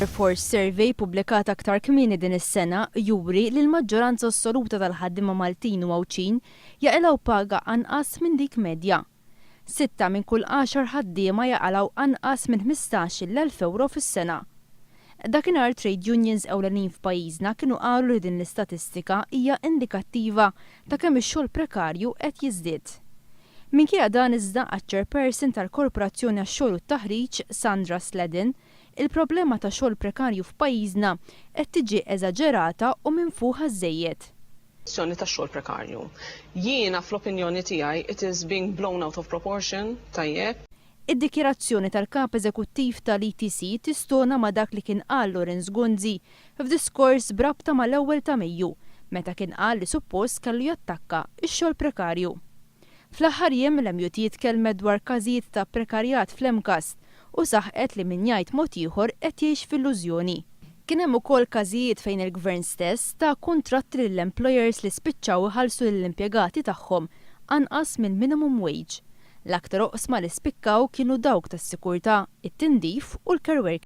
Force Survey ppubblikat aktar kmieni din is-sena juri li l-maġġoranza assoluta tal-ħaddiema Maltin u Ghawdxin jaqilgħu paga anqas minn dik medja. 6 minn kull 10 ħaddiema jaqilgħu anqas minn 15,000 euro fis-sena. Dakinhar trade unions ewlenin f'pajjiżna kienu qalu li din l-istatistika hija indikattiva ta' kemm ix-xogħol prekarju qed jiżdied. Minkejja dan iżda ghac-Chairperson tal-Korporazzjoni għax-xogħol u t-tahrig Sandra Sladden, il-problema ta' xogħol prekarju f'pajjiżna qed tiġi eżaġerata u minfuha zzejjed. Kwestjoni ta' xogħol prekarju. Jiena fl-opinjoni tiegħi it is being blown out of proportion, tajjeb. Id-dikjerazzjoni tal-kap eżekuttiv tal-ETC tistona ma' dak li kien qal Lorenz Gonzi f'diskors brabta mal-ewwel ta' Mejju, meta kien qal li suppost kellu jattakka x-xogħol prekarju. Fl-aħħar jiem l-MUT jitkellmet dwar każijiet ta' prekarjat fl-inqas u saħqet li min jgħid mod ieħor qed jgħix f'illużjoni. Kien hemm ukoll każijiet fejn il-Gvern stess ta' kuntratti lill-employers li spiċċaw iħallsu lill-impjegati tagħhom anqas minn minimum wage. L-aktar oqsma li spikkaw kienu dawk tas-sikurtà, it-tindif u l-care work.